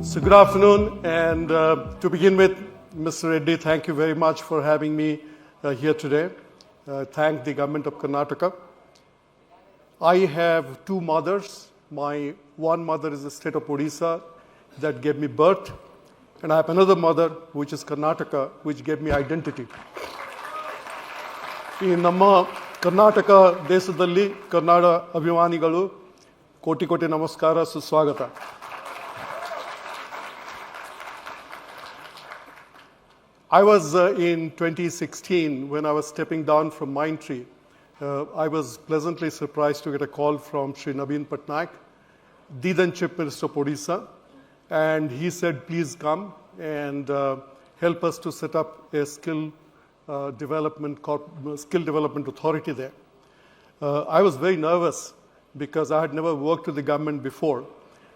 So good afternoon, and to begin with, Mr. Reddy, thank you very much for having me here today. Thank the government of Karnataka. I have two mothers. My one mother is the state of Odisha that gave me birth, and I have another mother, which is Karnataka, which gave me identity. ಈ ನಮ್ಮ ಕರ್ನಾಟಕ ದೇಶದಲ್ಲಿ ಕನ್ನಡ ಅಭಿಮಾನಿಗಳು ಕೋಟಿ ಕೋಟಿ ನಮಸ್ಕಾರ, ಸುಸ್ವಾಗತ. I was in 2016 when I was stepping down from Mindtree. I was pleasantly surprised to get a call from Sri Naveen Patnaik, the then Chief Minister of Odisha, and he said, please come and help us to set up a skill development authority there. I was very nervous because I had never worked with the government before.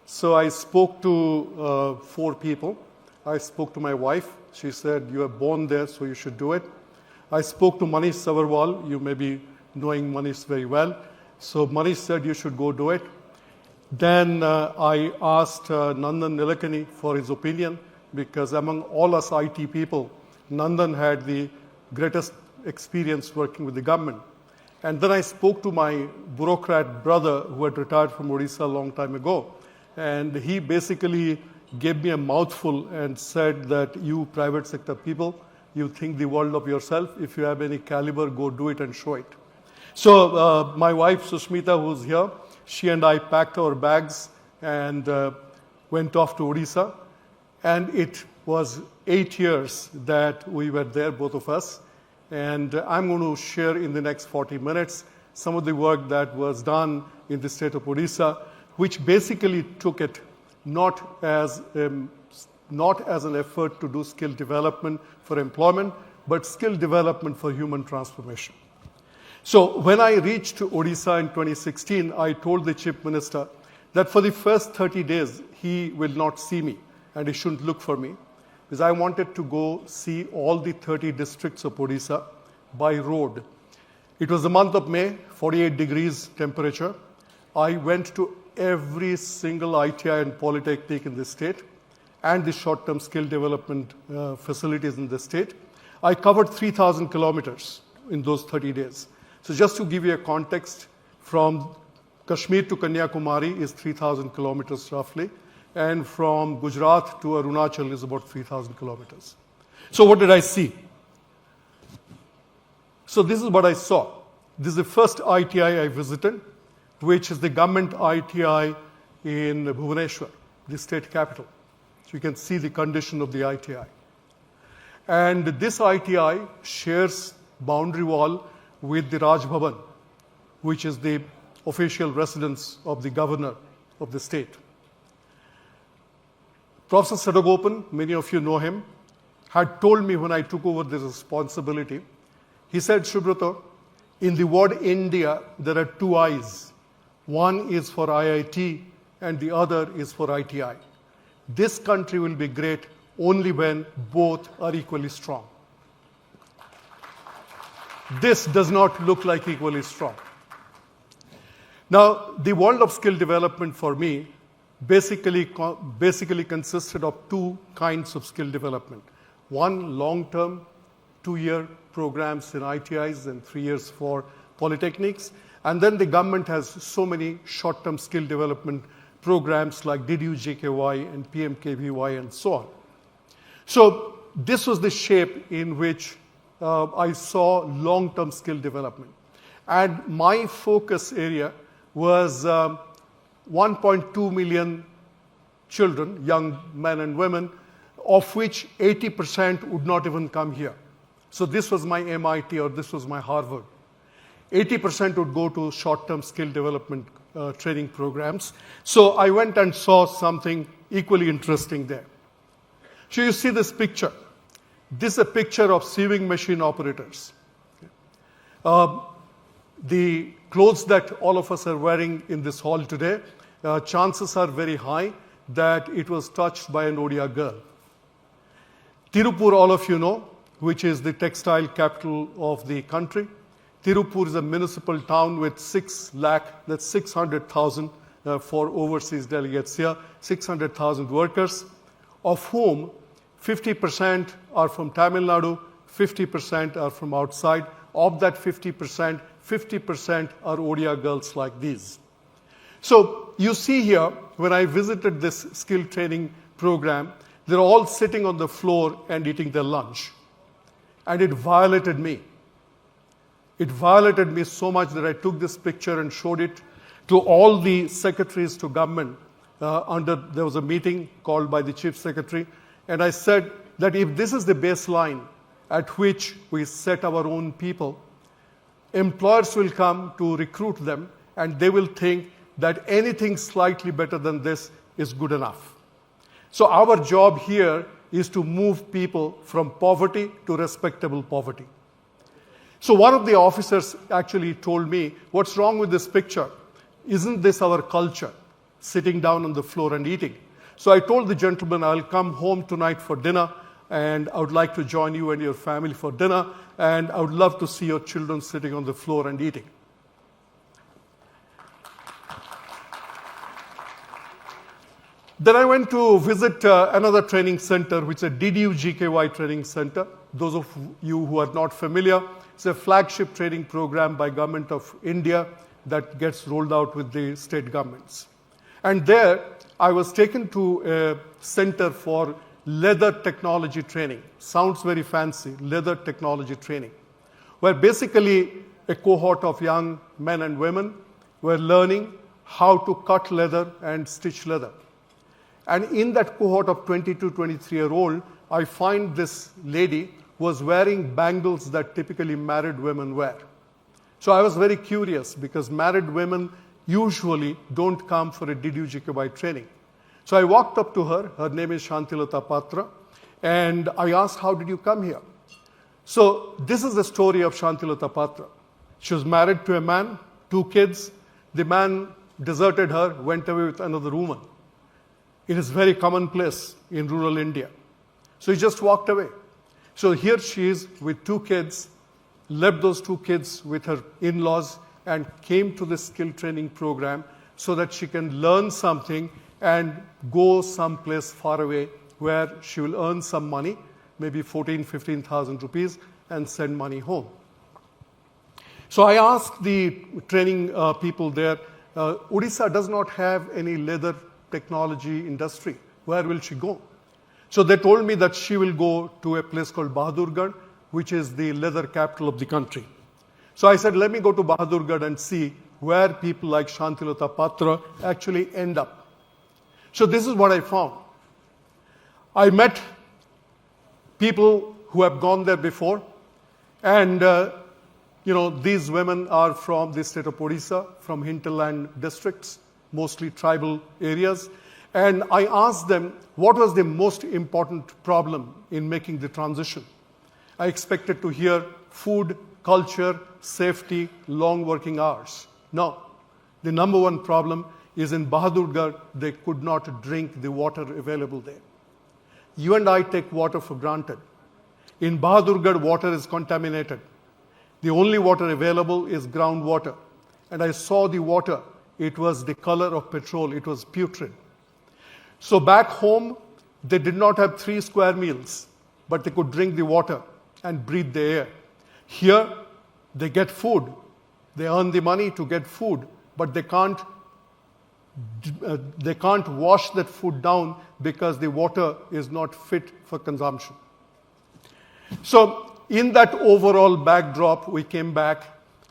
So I spoke to 4 people. I spoke to my wife. She said, you are born there, so you should do it. I spoke to Manish Savarwal. You may be knowing Manish very well. So Manish said, you should go do it. Then I asked Nandan Nilekani for his opinion, because among all us IT people, Nandan had the greatest experience working with the government. And then I spoke to my bureaucrat brother who had retired from Odisha a long time ago. And he basically gave me a mouthful and said that you private sector people, you think the world of yourself. If you have any caliber, go do it and show it. So my wife Sushmita, who's here, she and I packed our bags and went off to Odisha. And it was 8 years that we were there, both of us. And I'm going to share in the next 40 minutes some of the work that was done in the state of Odisha, which basically took it not as an effort to do skill development for employment, but skill development for human transformation. So when I reached Odisha in 2016, I told the Chief Minister that for the first 30 days, he will not see me and he shouldn't look for me, because I wanted to go see all the 30 districts of Odisha by road. It was the month of May, 48 degrees temperature. I went to every single ITI and polytechnic in the state and the short-term skill development facilities in the state. I covered 3,000 kilometers in those 30 days. So just to give you a context, from Kashmir to Kanyakumari is 3,000 kilometers roughly, and from Gujarat to Arunachal is about 3,000 kilometers. So what did I see? So this is what I saw. This is the first ITI I visited, which is the government ITI in Bhubaneswar, the state capital. So you can see the condition of the ITI. And this ITI shares boundary wall with the Raj Bhavan, which is the official residence of the governor of the state. Professor Sadagopan, many of you know him, had told me when I took over this responsibility, he said, Subrato, in the word India, there are 2 I's. One is for IIT and the other is for ITI. This country will be great only when both are equally strong. This does not look like equally strong. Now, the world of skill development for me basically consisted of 2 kinds of skill development. One, long-term, 2-year programs in ITIs and 3 years for polytechnics. And then the government has so many short-term skill development programs like DDU-JKY and PMKVY and so on. So this was the shape in which I saw long-term skill development. And my focus area was 1.2 million children, young men and women, of which 80% would not even come here. So this was my MIT or this was my Harvard. 80% would go to short-term skill development training programs. So I went and saw something equally interesting there. So you see this picture. This is a picture of sewing machine operators. The clothes that all of us are wearing in this hall today, chances are very high that it was touched by an Odia girl. Tirupur, all of you know, which is the textile capital of the country. Tirupur is a municipal town with 6 lakh, that's 600,000 for overseas delegates here, 600,000 workers, of whom 50% are from Tamil Nadu, 50% are from outside. Of that 50%, 50% are Odia girls like these. So you see here, when I visited this skill training program, they're all sitting on the floor and eating their lunch. And it violated me. It violated me so much that I took this picture and showed it to all the secretaries to government. There was a meeting called by the chief secretary, and I said that if this is the baseline at which we set our own people, employers will come to recruit them, and they will think that anything slightly better than this is good enough. So our job here is to move people from poverty to respectable poverty. So one of the officers actually told me, what's wrong with this picture? Isn't this our culture, sitting down on the floor and eating? So I told the gentleman, I'll come home tonight for dinner, and I would like to join you and your family for dinner, and I would love to see your children sitting on the floor and eating. Then I went to visit another training center, which is a DDU GKY training center. Those of you who are not familiar, it's a flagship training program by Government of India that gets rolled out with the state governments. And there, I was taken to a center for leather technology training. Sounds very fancy, leather technology training, where basically a cohort of young men and women were learning how to cut leather and stitch leather. And in that cohort of 22, 23-year-old, I find this lady was wearing bangles that typically married women wear. So I was very curious, because married women usually don't come for a DDU GKY training. So I walked up to her. Her name is Shantilata Patra. And I asked, how did you come here? So this is the story of Shantilata Patra. She was married to a man, 2 kids. The man deserted her, went away with another woman. It is very commonplace in rural India. So he just walked away. So here she is with 2 kids, left those 2 kids with her in-laws, and came to this skill training program so that she can learn something and go someplace far away where she will earn some money, maybe 14,000, 15,000 rupees, and send money home. So I asked the training people there, Odisha does not have any leather technology industry. Where will she go? So they told me that she will go to a place called Bahadurgarh, which is the leather capital of the country. So I said, let me go to Bahadurgarh and see where people like Shantilata Patra actually end up. So this is what I found. I met people who have gone there before, and these women are from the state of Odisha, from hinterland districts, mostly tribal areas. And I asked them, what was the most important problem in making the transition? I expected to hear food, culture, safety, long working hours. No. The number one problem is in Bahadurgarh, they could not drink the water available there. You and I take water for granted. In Bahadurgarh, water is contaminated. The only water available is groundwater. And I saw the water. It was the color of petrol. It was putrid. So back home, they did not have 3 square meals, but they could drink the water and breathe the air. Here, they get food. They earn the money to get food, but they can't wash that food down because the water is not fit for consumption. So in that overall backdrop, we came back,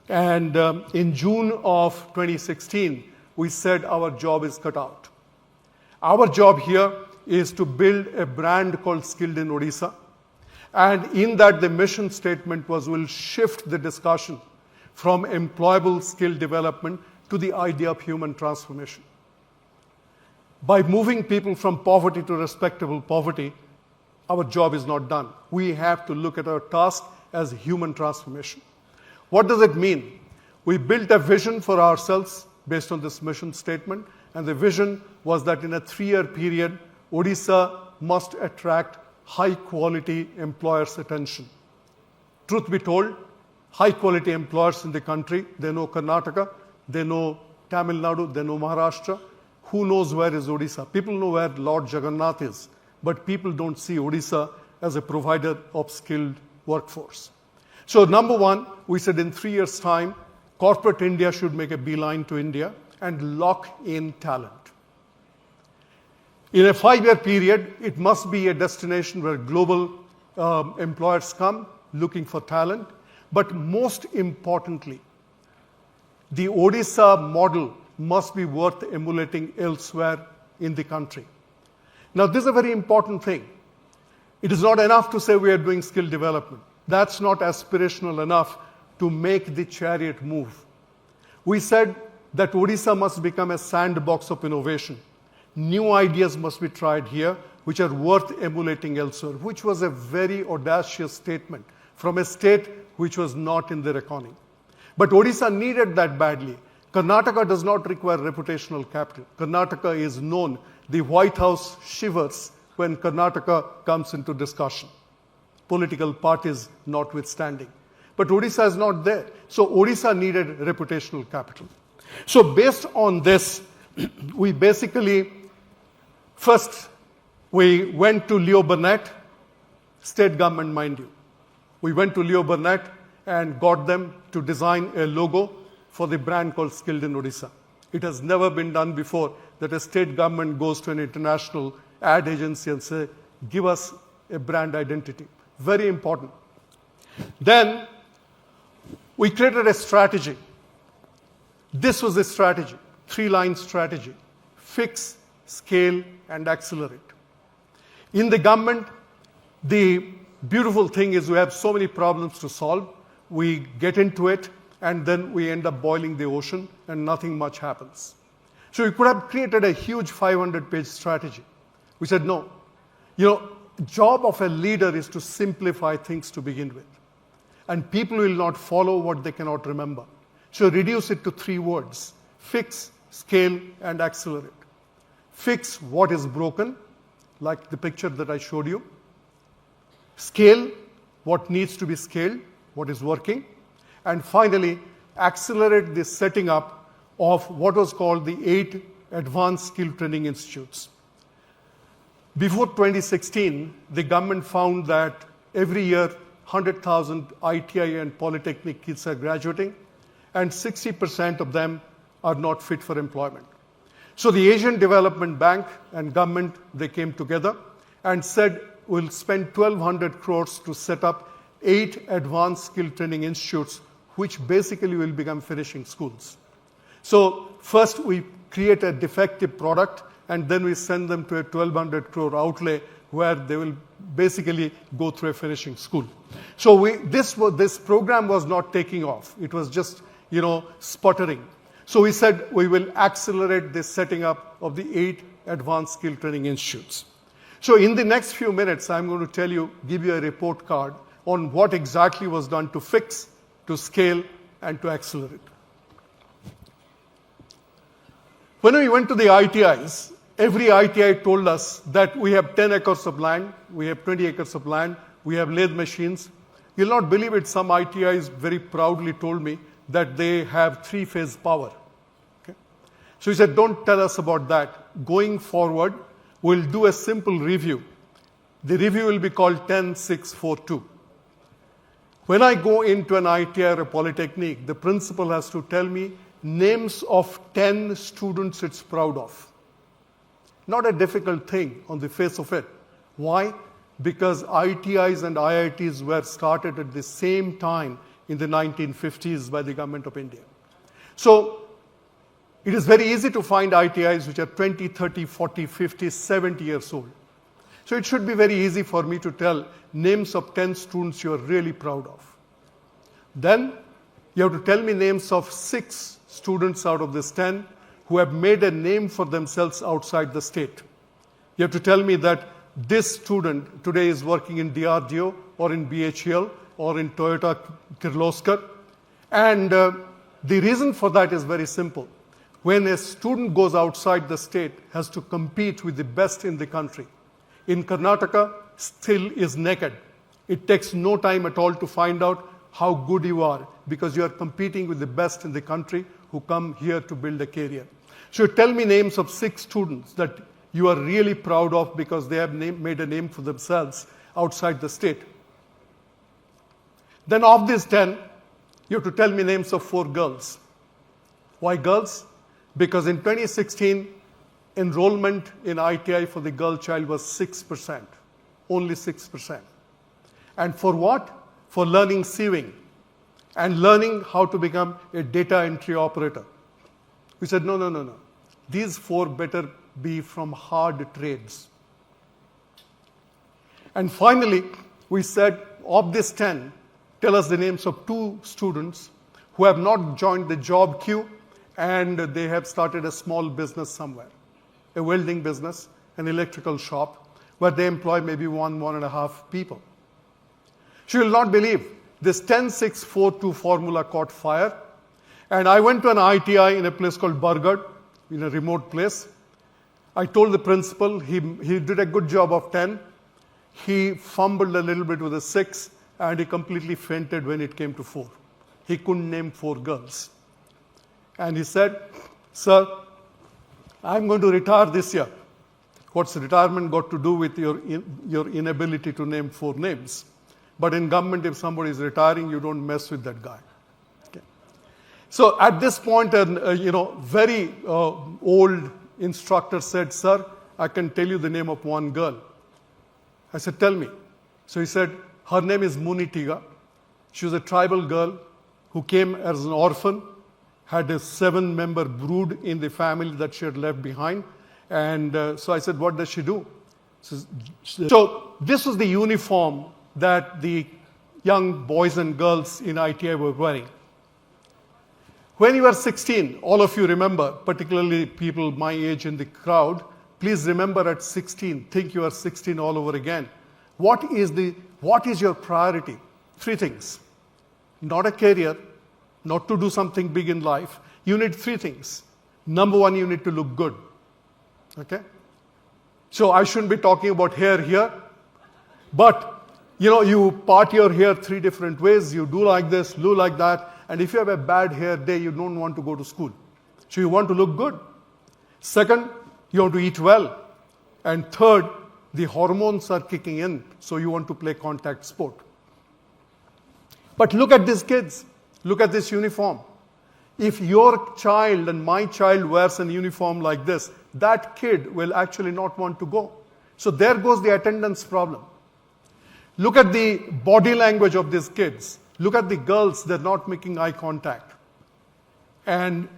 and in June of 2016, we said our job is cut out. Our job here is to build a brand called Skilled in Odisha. And in that, the mission statement was, we'll shift the discussion from employable skill development to the idea of human transformation. By moving people from poverty to respectable poverty, our job is not done. We have to look at our task as human transformation. What does it mean? We built a vision for ourselves based on this mission statement, and the vision was that in a 3-year period, Odisha must attract high-quality employers' attention. Truth be told, high-quality employers in the country, they know Karnataka, they know Tamil Nadu, they know Maharashtra. Who knows where is Odisha? People know where Lord Jagannath is, but people don't see Odisha as a provider of skilled workforce. So number one, we said in 3 years' time, corporate India should make a beeline to India and lock in talent. In a 5-year period, it must be a destination where global employers come looking for talent. But most importantly, the Odisha model must be worth emulating elsewhere in the country. Now, this is a very important thing. It is not enough to say we are doing skill development. That's not aspirational enough to make the chariot move. We said that Odisha must become a sandbox of innovation. New ideas must be tried here, which are worth emulating elsewhere, which was a very audacious statement from a state which was not in their economy. But Odisha needed that badly. Karnataka does not require reputational capital. Karnataka is known. The White House shivers when Karnataka comes into discussion, political parties notwithstanding. But Odisha is not there. So Odisha needed reputational capital. So based on this, we basically, first, we went to Leo Burnett, state government, mind you. We went to Leo Burnett and got them to design a logo for the brand called Skilled in Odisha. It has never been done before that a state government goes to an international ad agency and say, give us a brand identity. Very important. Then we created a strategy. This was a strategy, 3-line strategy: fix, scale, and accelerate. In the government, the beautiful thing is we have so many problems to solve. We get into it, and then we end up boiling the ocean, and nothing much happens. So we could have created a huge 500-page strategy. We said, no. Job of a leader is to simplify things to begin with. And people will not follow what they cannot remember. So reduce it to 3 words: fix, scale, and accelerate. Fix what is broken, like the picture that I showed you. Scale what needs to be scaled, what is working. And finally, accelerate the setting up of what was called the 8 Advanced Skill Training Institutes. Before 2016, the government found that every year 100,000 ITI and Polytechnic kids are graduating, and 60% of them are not fit for employment. So the Asian Development Bank and government, they came together and said, we'll spend 1,200 crores to set up 8 Advanced Skill Training Institutes, which basically will become finishing schools. So first we create a defective product, and then we send them to a 1,200 crore outlay where they will basically go through a finishing school. So this program was not taking off. It was just, sputtering. So we said we will accelerate the setting up of the 8 Advanced Skill Training Institutes. So in the next few minutes, I'm going to give you a report card on what exactly was done to fix, to scale, and to accelerate. When we went to the ITIs, every ITI told us that we have 10 acres of land, we have 20 acres of land, we have lathe machines. You'll not believe it, some ITIs very proudly told me that they have 3-phase power. Okay? So he said, don't tell us about that. Going forward, we'll do a simple review. The review will be called 10-6-4-2. When I go into an ITI or a Polytechnic, the principal has to tell me names of 10 students it's proud of. Not a difficult thing on the face of it. Why? Because ITIs and IITs were started at the same time in the 1950s by the government of India. So it is very easy to find ITIs which are 20, 30, 40, 50, 70 years old. So it should be very easy for me to tell names of 10 students you are really proud of. Then you have to tell me names of 6 students out of this 10 who have made a name for themselves outside the state. You have to tell me that this student today is working in DRDO or in BHEL or in Toyota Kirloskar. And the reason for that is very simple. When a student goes outside the state, has to compete with the best in the country. In Karnataka, skill is naked. It takes no time at all to find out how good you are because you are competing with the best in the country who come here to build a career. So tell me names of 6 students that you are really proud of because they have made a name for themselves outside the state. Then of these 10, you have to tell me names of 4 girls. Why girls? Because in 2016, enrollment in ITI for the girl child was 6%, only 6%. And for what? For learning sewing and learning how to become a data entry operator. We said, no. These 4 better be from hard trades. And finally, we said, of these 10, tell us the names of 2 students who have not joined the job queue and they have started a small business somewhere, a welding business, an electrical shop, where they employ maybe 1.5 people. You will not believe this 10-6-4-2 formula caught fire. And I went to an ITI in a place called Bargad, in a remote place. I told the principal, he did a good job of 10. He fumbled a little bit with a 6, and he completely fainted when it came to 4. He couldn't name 4 girls. And he said, sir, I'm going to retire this year. What's retirement got to do with your inability to name 4 names? But in government, if somebody is retiring, you don't mess with that guy. Okay. So at this point, very old instructor said, sir, I can tell you the name of one girl. I said, tell me. So he said, her name is Munitiga. She was a tribal girl who came as an orphan, had a 7-member brood in the family that she had left behind. And so I said, what does she do? So this was the uniform that the young boys and girls in ITI were wearing. When you were 16, all of you remember, particularly people my age in the crowd, please remember at 16, think you are 16 all over again. What is your priority? 3 things. Not a career, not to do something big in life. You need 3 things. Number 1, you need to look good. Okay? So I shouldn't be talking about hair here, but you part your hair 3 different ways. You do like this, do like that. And if you have a bad hair day, you don't want to go to school. So you want to look good. Second, you want to eat well. And third, the hormones are kicking in, so you want to play contact sport. But look at these kids. Look at this uniform. If your child and my child wears a uniform like this, that kid will actually not want to go. So there goes the attendance problem. Look at the body language of these kids. Look at the girls, they're not making eye contact. And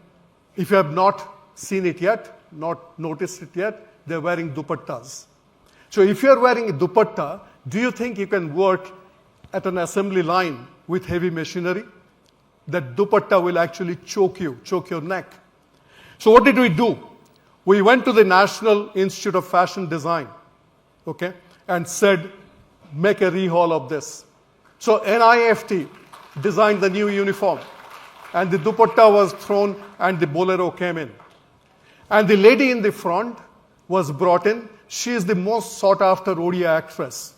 if you have not seen it yet, not noticed it yet, they're wearing dupattas. So if you're wearing a dupatta, do you think you can work at an assembly line with heavy machinery? That dupatta will actually choke your neck. So what did we do? We went to the National Institute of Fashion Design, okay, and said, make a rehaul of this. So NIFT designed the new uniform, and the dupatta was thrown, and the bolero came in. And the lady in the front was brought in. She is the most sought-after Odia actress.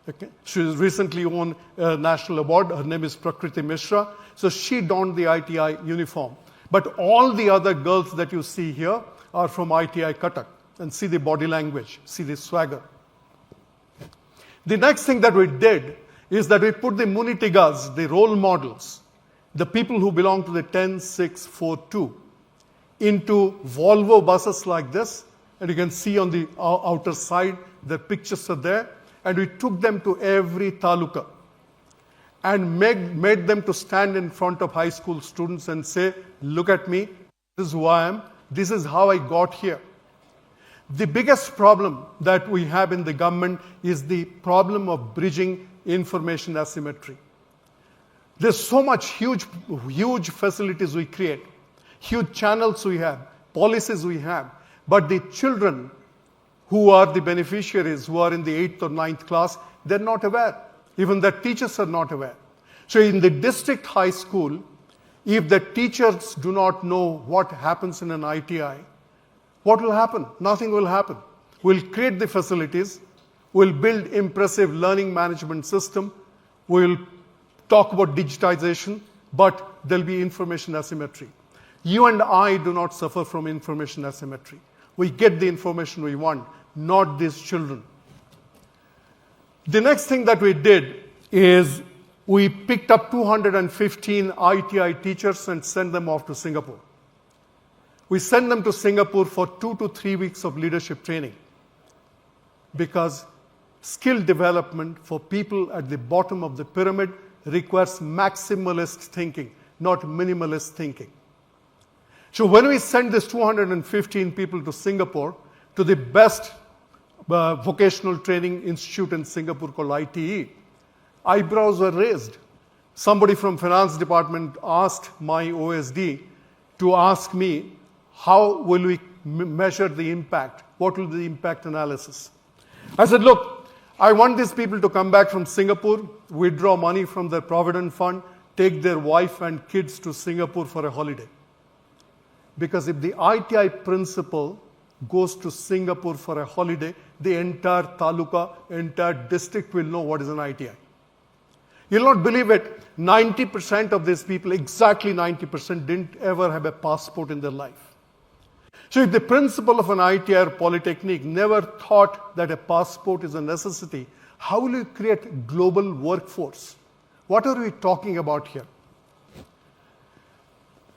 Okay? She has recently won a national award. Her name is Prakriti Mishra. So she donned the ITI uniform. But all the other girls that you see here are from ITI Cuttack. And see the body language, see the swagger. The next thing that we did is that we put the Munitigas, the role models, the people who belong to the 10-6-4-2, into Volvo buses like this. And you can see on the outer side, the pictures are there. And we took them to every taluka and made them to stand in front of high school students and say, look at me, this is who I am, this is how I got here. The biggest problem that we have in the government is the problem of bridging information asymmetry. There's so much huge facilities we create, huge channels we have, policies we have, but the children who are the beneficiaries, who are in the 8th or 9th class, they're not aware. Even the teachers are not aware. So in the district high school, if the teachers do not know what happens in an ITI, what will happen? Nothing will happen. We'll create the facilities, we'll build impressive learning management system, we'll talk about digitization, but there'll be information asymmetry. You and I do not suffer from information asymmetry. We get the information we want, not these children. The next thing that we did is we picked up 215 ITI teachers and sent them off to Singapore. We sent them to Singapore for 2 to 3 weeks of leadership training because skill development for people at the bottom of the pyramid requires maximalist thinking, not minimalist thinking. So when we sent these 215 people to Singapore, to the best vocational training institute in Singapore called ITE, eyebrows were raised. Somebody from finance department asked my OSD to ask me, how will we measure the impact? What will be the impact analysis? I said, look, I want these people to come back from Singapore, withdraw money from their provident fund, take their wife and kids to Singapore for a holiday. Because if the ITI principal goes to Singapore for a holiday, the entire taluka, entire district will know what is an ITI. You'll not believe it, 90% of these people, exactly 90%, didn't ever have a passport in their life. So if the principal of an ITI or polytechnic never thought that a passport is a necessity, how will you create a global workforce? What are we talking about here?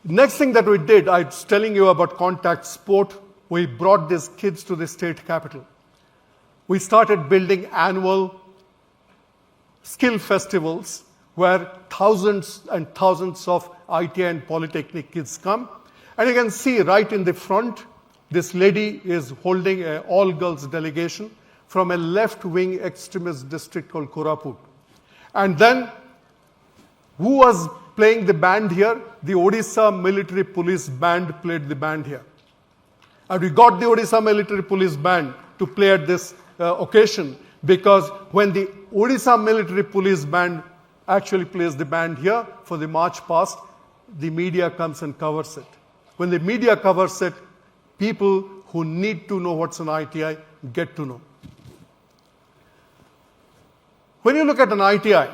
Next thing that we did, I was telling you about contact sport. We brought these kids to the state capital. We started building annual skill festivals where thousands and thousands of ITI and polytechnic kids come. And you can see right in the front, this lady is holding an all-girls delegation from a left-wing extremist district called Koraput. And then, who was playing the band here? The Odisha military police band played the band here. And we got the Odisha military police band to play at this occasion because when the Odisha military police band actually plays the band here for the march past, the media comes and covers it. When the media covers it, people who need to know what's an ITI get to know. When you look at an ITI,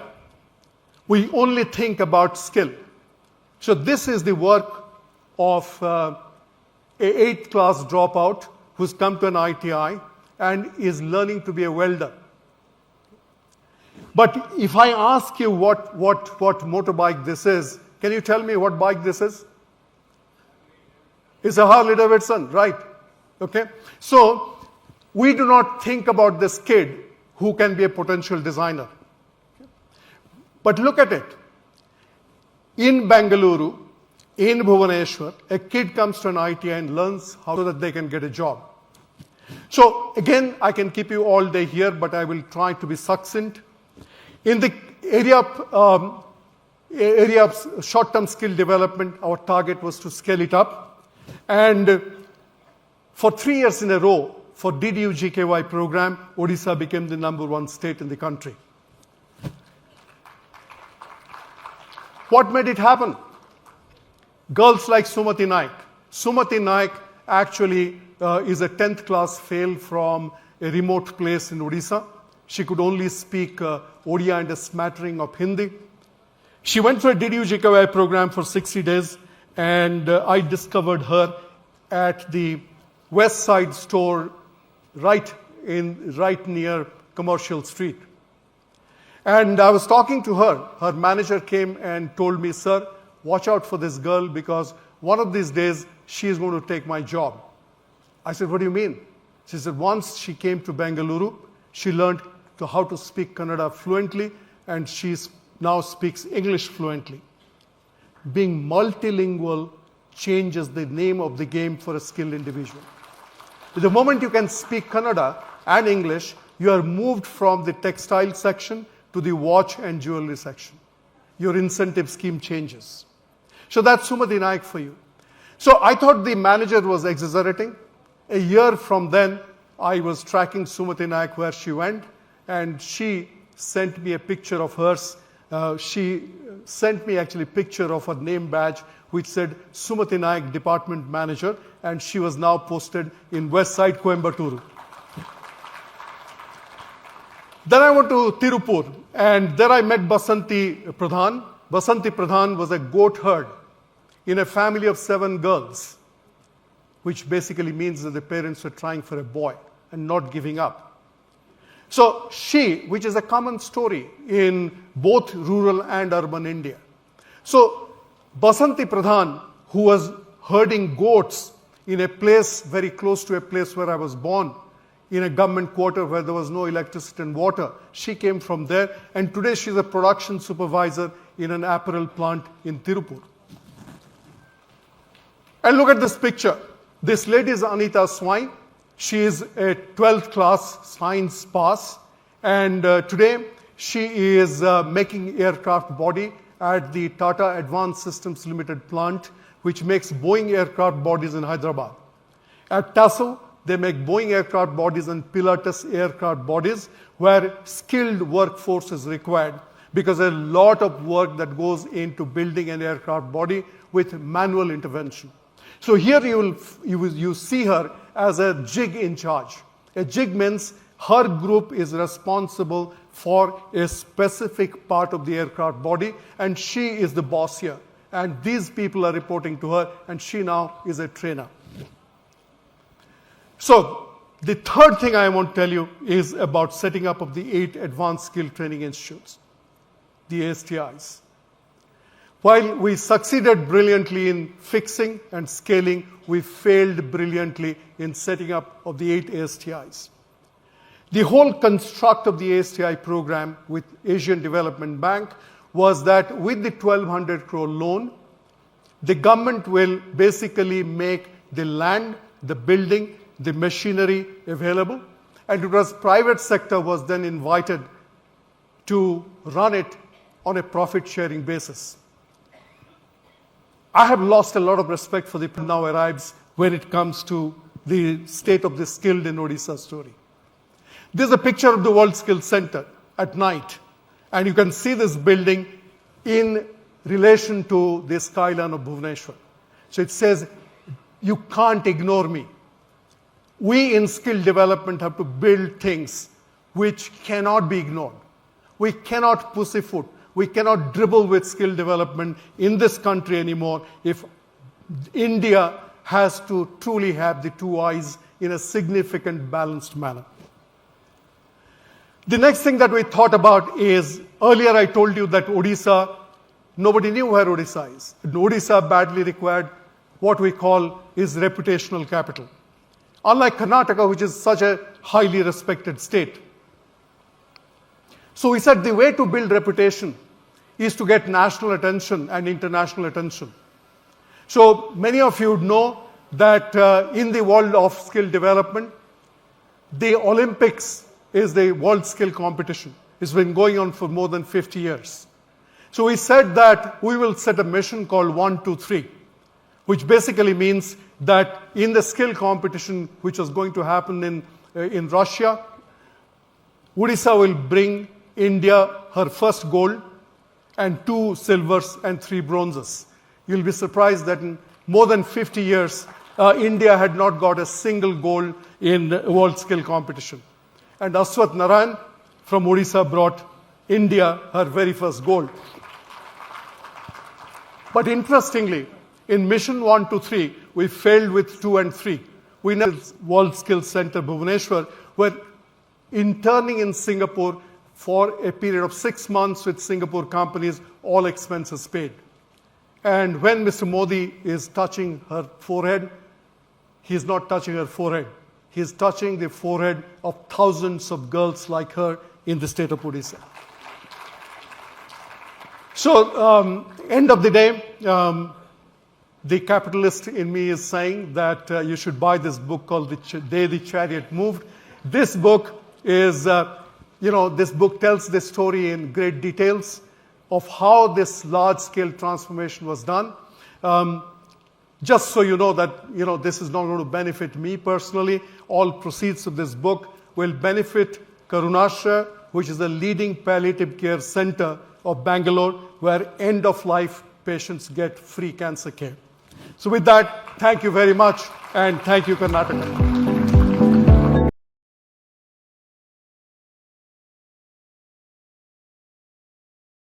we only think about skill. So this is the work of a 8th class dropout who's come to an ITI and is learning to be a welder. But if I ask you what motorbike this is, can you tell me what bike this is? It's a Harley Davidson, right? Okay? So we do not think about this kid who can be a potential designer. But look at it. In Bengaluru, in Bhubaneswar, a kid comes to an ITI and learns how so that they can get a job. So again, I can keep you all day here, but I will try to be succinct. In the area of short-term skill development, our target was to scale it up. And for 3 years in a row, for DDU GKY program, Odisha became the #1 state in the country. What made it happen? Girls like Sumati Naik. Sumati Naik actually is a 10th class fail from a remote place in Odisha. She could only speak Odia and a smattering of Hindi. She went through a DDU GKY program for 60 days, and I discovered her at the West Side store right near Commercial Street. And I was talking to her. Her manager came and told me, sir, watch out for this girl because one of these days she is going to take my job. I said, what do you mean? She said, once she came to Bengaluru, she learned how to speak Kannada fluently, and she now speaks English fluently. Being multilingual changes the name of the game for a skilled individual. The moment you can speak Kannada and English, you are moved from the textile section to the watch and jewelry section. Your incentive scheme changes. So that's Sumati Naik for you. So I thought the manager was exaggerating. A year from then, I was tracking Sumati Naik where she went, and she sent me a picture of hers. She sent me actually a picture of her name badge which said Sumati Naik Department Manager, and she was now posted in West Side, Coimbatore. Then I went to Tirupur, and there I met Basanti Pradhan. Basanti Pradhan was a goat herd in a family of 7 girls, which basically means that the parents were trying for a boy and not giving up. So she, which is a common story in both rural and urban India. So Basanti Pradhan, who was herding goats in a place very close to a place where I was born, in a government quarter where there was no electricity and water. She came from there, and today she's a production supervisor in an apparel plant in Tirupur. And look at this picture. This lady is Anita Swine. She is a 12th class science pass, and today she is making aircraft body at the Tata Advanced Systems Limited plant, which makes Boeing aircraft bodies in Hyderabad. At TASO, they make Boeing aircraft bodies and Pilatus aircraft bodies where skilled workforce is required, because there's a lot of work that goes into building an aircraft body with manual intervention. So here you see her as a JIG in charge. A JIG means her group is responsible for a specific part of the aircraft body, and she is the boss here. And these people are reporting to her, and she now is a trainer. So the third thing I want to tell you is about setting up of the 8 Advanced Skill Training Institutes, the ASTIs. While we succeeded brilliantly in fixing and scaling, we failed brilliantly in setting up of the 8 ASTIs. The whole construct of the ASTI program with Asian Development Bank was that with the 1,200 crore loan, the government will basically make the land, the building, the machinery available, and it was private sector was then invited to run it on a profit-sharing basis. I have lost a lot of respect for the now arrives when it comes to the state of the skilled in Odisha story. This is a picture of the World Skills Center at night, and you can see this building in relation to the skyline of Bhubaneswar. So it says, you can't ignore me. We in skill development have to build things which cannot be ignored. We cannot pussyfoot. We cannot dribble with skill development in this country anymore if India has to truly have the 2 eyes in a significant, balanced manner. The next thing that we thought about is, earlier I told you that Odisha, nobody knew where Odisha is. Odisha badly required what we call is reputational capital. Unlike Karnataka, which is such a highly respected state. So we said the way to build reputation is to get national attention and international attention. So many of you know that in the world of skill development, the Olympics is the world skill competition. It's been going on for more than 50 years. So we said that we will set a mission called 1, 2, 3, which basically means that in the skill competition, which was going to happen in Russia, Odisha will bring India her first gold and 2 silvers and 3 bronzes. You'll be surprised that in more than 50 years, India had not got a single gold in world skill competition. And Aswat Narayan from Odisha brought India her very first gold. But interestingly, in Mission 1, 2, 3, we failed with 2 and 3. We now World Skills Center, Bhubaneswar, were interning in Singapore for a period of 6 months with Singapore companies, all expenses paid. And when Mr. Modi is touching her forehead, he's not touching her forehead. He's touching the forehead of thousands of girls like her in the state of Odisha. So, end of the day, the capitalist in me is saying that you should buy this book called The Day the Chariot Moved. This book is, this book tells the story in great details of how this large-scale transformation was done. Just so you know that, this is not going to benefit me personally. All proceeds of this book will benefit Karunashra, which is the leading palliative care center of Bangalore, where end-of-life patients get free cancer care. So with that, thank you very much, and thank you, Karnataka.